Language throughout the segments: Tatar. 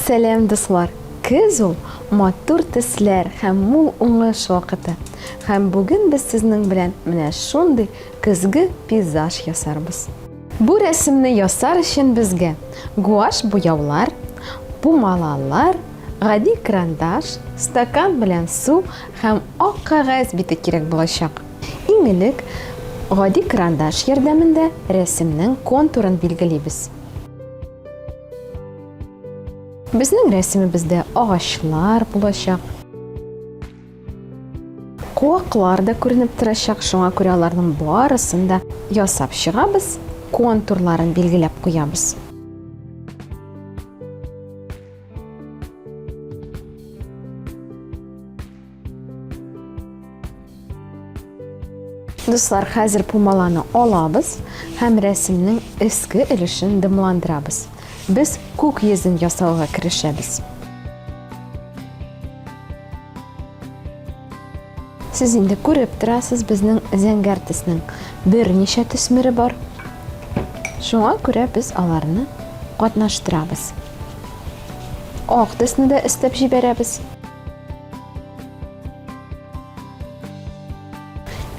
Сәлам дуслар. Көз ул матур төсләр һәм мул уңыш вакыты. Һәм бүген без сезнең белән менә шундый көзге пейзаж ясарбыз. Бу рәсемне ясар өчен безгә гуашь буяулар, пумалалар, гади карандаш, стакан белән су һәм ак кагаз бите кирәк булачак. Иң элек гади карандаш ярдәмендә рәсемнең контурын билгелибез. Безнең рәсемебездә агачлар булачак. Куаклар да күренеп торачак, шуңа күрә аларның барысын да ясап чыгабыз, контурларын билгеләп куябыз. Дуслар, хәзер пумаланы алабыз һәм рәсемнең эске өлешен дымландырабыз. Без күк йөзен ясауга керешәбез. Сез инде күреп торасыз, безнең зәңгәр төснең берничә төсмере бар. Шуңа күрә без аларны катнаштырабыз. Ак төсне дә өстәп җибәрәбез.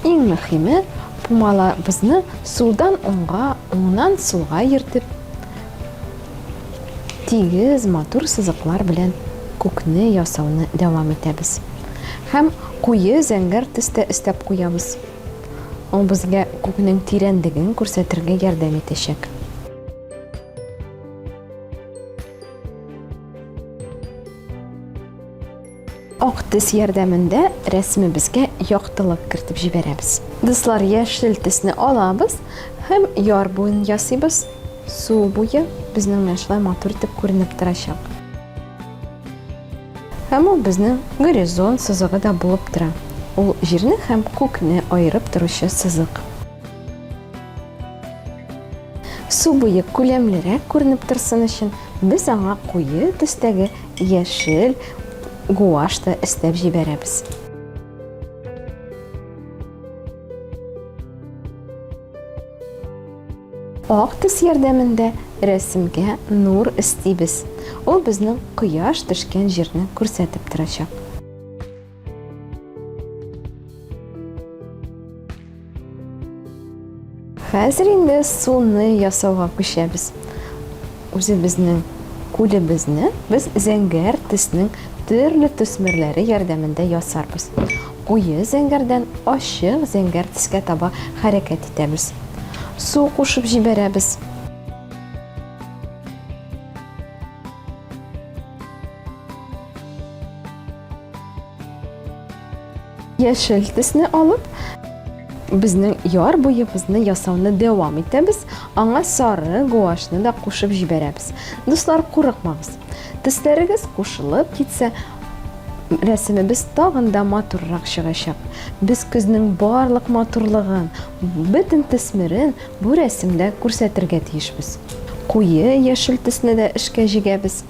Иң мөһиме, пумалабызны сулдан уңга, уңнан сулга йөртеп, тигез, матур сызыклар белән күкне ясауны дәвам итәбез. Һәм куе зәңгәр төстә өстәп куябыз. Ул безгә күкнең тирәнлеген күрсәтергә ярдәм итәчәк. Ак төс ярдәмендә рәсемебезгә яктылык кертеп җибәрәбез. Дуслар, яшел төсне алабыз һәм яр буен ясыйбыз. Су буе безнең мәшлай матур итеп күренеп торачак. Һәм ул безнең горизонт сызыгы да булып тора. Ул җирне һәм күкне аерып торучы сызык. Су буе күләмлерәк күренеп торсын өчен без аңа куе төстәге яшел гуашьта өстәп җибәрәбез. Ак төс ярдәмендә рәсемгә нур өстибез. Ул безнең кояш төшкән җирне күрсәтеп торачак. Хәзер инде суны ясауга күчәбез. Үзебезнең күлебезне без зәңгәр төснең төрле төсмерләре ярдәмендә ясарбыз. Куе зәңгәрдән ачык зәңгәр төскә таба хәрәкәт итәбез. Су кушып җибәрәбез. Яшел төсне алып, безнең яр буебызны ясауны дәвам итәбез. Аңа сары гуашьны да кушып җибәрәбез. Дуслар, курыкмагыз. Төсләрегез кушылып китсә, рәсемебез тагын да матуррак чыгачак. Без көзнең барлык матурлыгын, бөтен төсмерен бу рәсемдә күрсәтергә тиешбез. Куе яшел төсне дә эшкә җигәбез.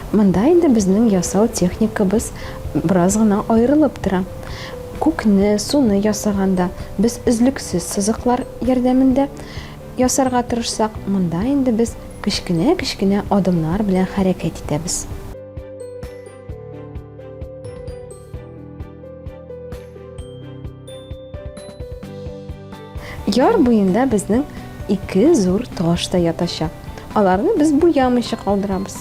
Монда инде безнең ясау техникабыз бераз гына аерылып тора. Күкне, суны ясаганда без үзлексез сызыклар ярдәмендә ясарга тырышсак, монда инде без кечкенә адымнар белән хәрәкәт итәбез. Яр буенда безнең ике зур таш та ятачак. Аларны без буямыйча калдырабыз.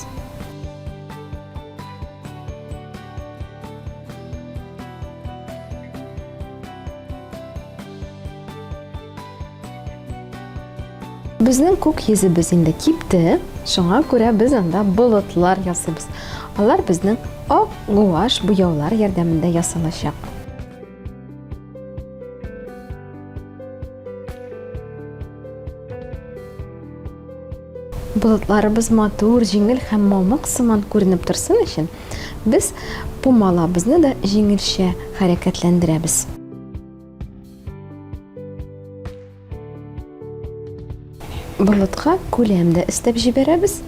Безнең күк йөзебез инде кипте, шуңа күрә без анда болытлар ясыйбыз. Алар безнең ак гуашь буяулар ярдәмендә ясалачак. Болытларыбыз матур, җиңел һәм мамык сыман күренеп торсын өчен, без пумалабызны да җиңелчә хәрәкәтләндерәбез. Болытка күләм дә өстәп җибәрәбез,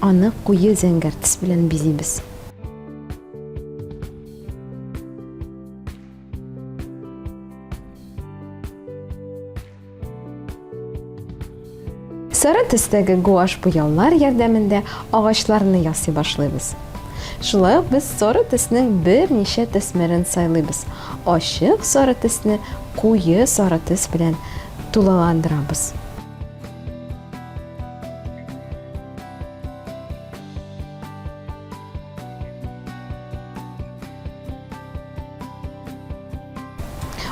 аны куе зәңгәр төс белән бизибез. Сары төстәге гуаш буяулар ярдәмендә агачларны ясый башлыйбыз. Шулай ук без сары төснең берничә төсмәрен сайлыйбыз. Ачык сары төсне куе сары төс белән тулыландырабыз.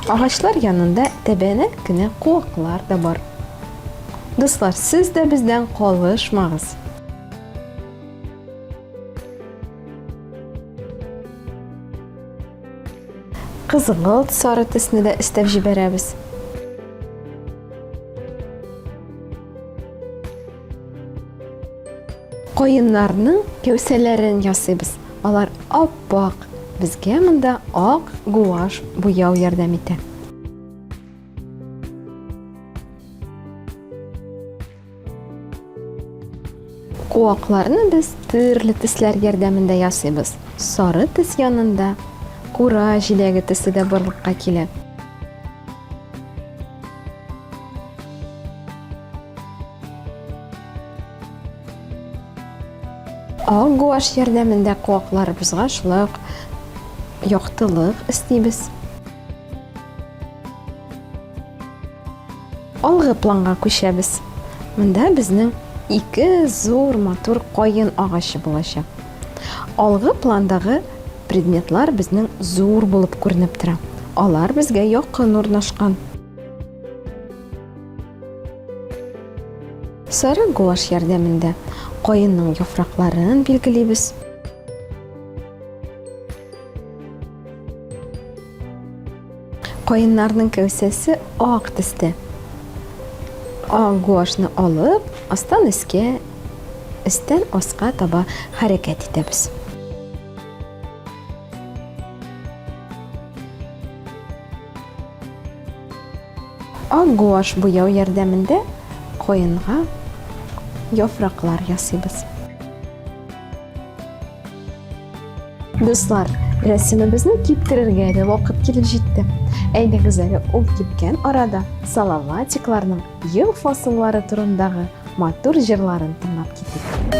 Агачлар янында тәбәнәк кенә куаклар да бар. Дуслар, сез дә бездән калышмагыз. Кызгылт сары төсне дә истәп җибәрәбез. Каеннарның кәүсәләрен ясыйбыз. Алар аппак. Безгә монда ак гуаш буяу ярдәм итә. Куакларны без төрле төсләр ярдәмендә ясыйбыз. Сары төс янында кура җиләге төсе дә барлыкка килә. Ак гуаш ярдәмендә куакларыбызга шулай ук яктылык истибез. Алгы планга күчәбез. Монда безнең ике зур матур каен агачы булачак. Алгы пландагы предметлар безнең зур булып күренеп тора. Алар безгә якын урнашкан. Сары гуаш ярдәмендә каенның яфракларын билгелибез. Каеннарның кәүсәсе ак төстә. Ак гуашны алып, астан өскә, өстән аска таба хәрәкәт итәбез. Ак гуаш буяу ярдәмендә каенга яфраклар ясыйбыз. Дуслар, рәсемебезне киптерергә дә вакыт килеп җитте. Әйдәгез әле ул кипкән арада Салаватикларның ел фасыллары турындагы матур җырларын тыңлап китик.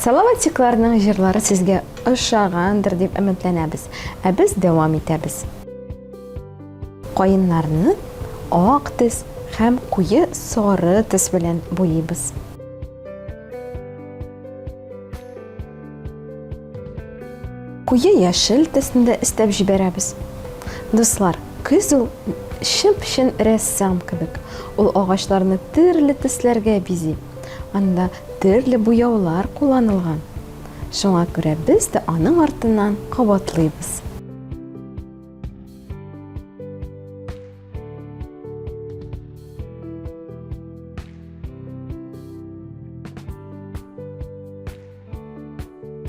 Салаватикларның җырлары сезгә ошагандыр дип өметләнәбез. Ә без дәвам итәбез. Каеннарны ак төс һәм куе сары төс белән буйыбыз. Куе яшел төсне дә истәп җибәрәбез. Дуслар, көз ул чын рәссам кебек. Ул агачларны төрле төсләргә бизи. Анда төрле буяулар кулланылган. Шуңа күрә без дә аның артыннан кабатлыйбыз.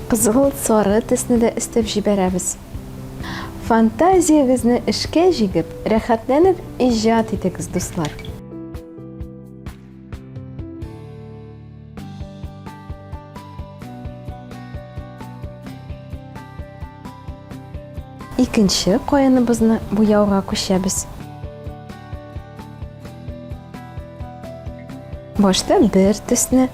Кызгылт сары төсне дә истәп җибәрәбез. Фантазиягызны эшкә җигеп, рәхәтләнеп иҗат итегез, дуслар. Икенче каеныбызны буяуга күчәбез. Башта бер төсне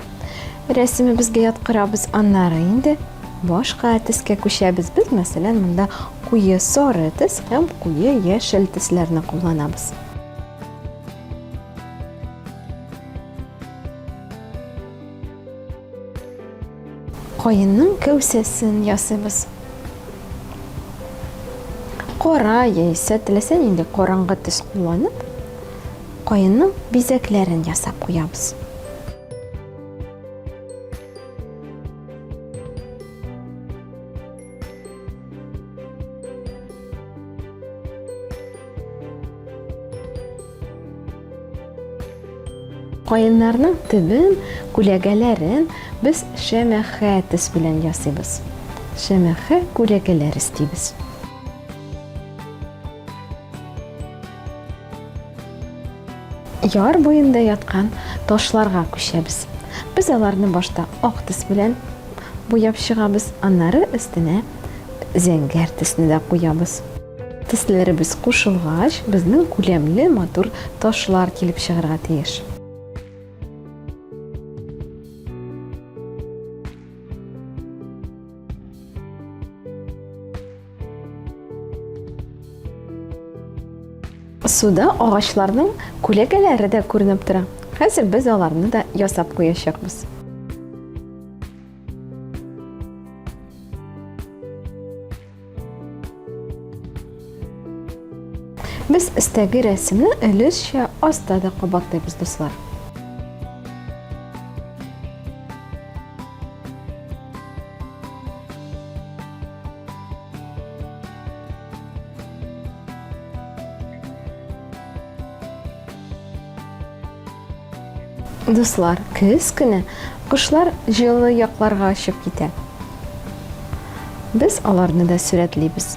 рәсемебезгә яткырабыз, аннары инде башка төскә күчәбез. Без, мәсәлән, монда куе сары төс һәм куе яшел төсләрне кулланабыз. Каенның кәүсәсен ясыйбыз. Кара яисә теләсә нинди караңгы төс кулланып, каенның бизәкләрен ясап куябыз. Каеннарның төбен, күләгәләрен без шәмәхә төс белән ясыйбыз. Шәмәхә күләгәләр истибез. Яр буенда яткан ташларга күчәбез. Без аларны башта ак төс белән буяп чыгабыз, аннары өстенә зәңгәр төсне дә куябыз. Төсләребез кушылгач, безнең күләмле матур ташлар килеп чыгарга тиеш. Суда агачларның күләгәләре дә күренеп тора. Хәзер без аларны да ясап куячакбыз. Без өстәге рәсемне өлешчә аста да кабатлыйбыз, дуслар. Дуслар, көз көне кошлар җылы якларга очып китә. Без аларны да сурәтлибез.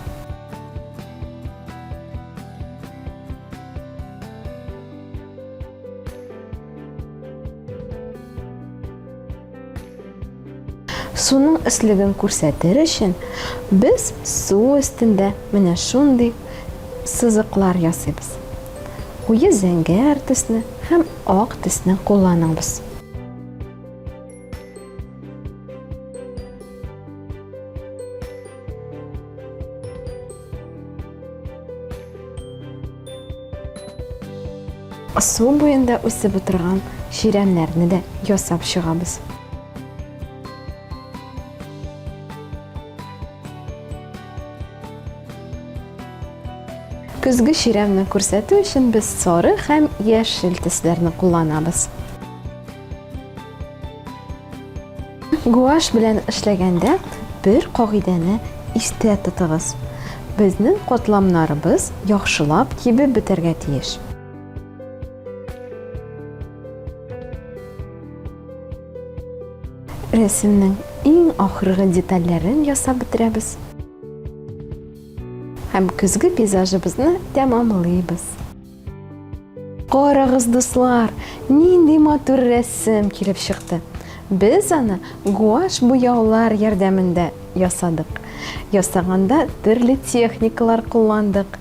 Суның өслеген күрсәтер өчен без су өстендә менә шундый сызыклар ясыйбыз. Куе зәңгәр төсне һәм ак төсне кулланабыз. Су буенда үсеп утырган ширәмнәрне дә ясап чыгабыз. Көзге ширәмне күрсәтү өчен без сары һәм яшел төсләрне кулланабыз. Гуаш белән эшләгәндә бер кагыйдәне истә тотыгыз. Безнең катламнарыбыз яхшылап кибеп бетәргә тиеш. Рәсемнең иң ахыргы детальләрен ясап бетерәбез. Һәм көзге пейзажыбызны тәмамлыйбыз. Карагыз, дуслар, нинди матур рәсем килеп чыкты. Без аны гуаш буяулар ярдәмендә ясадык. Ясаганда төрле техникалар кулландык.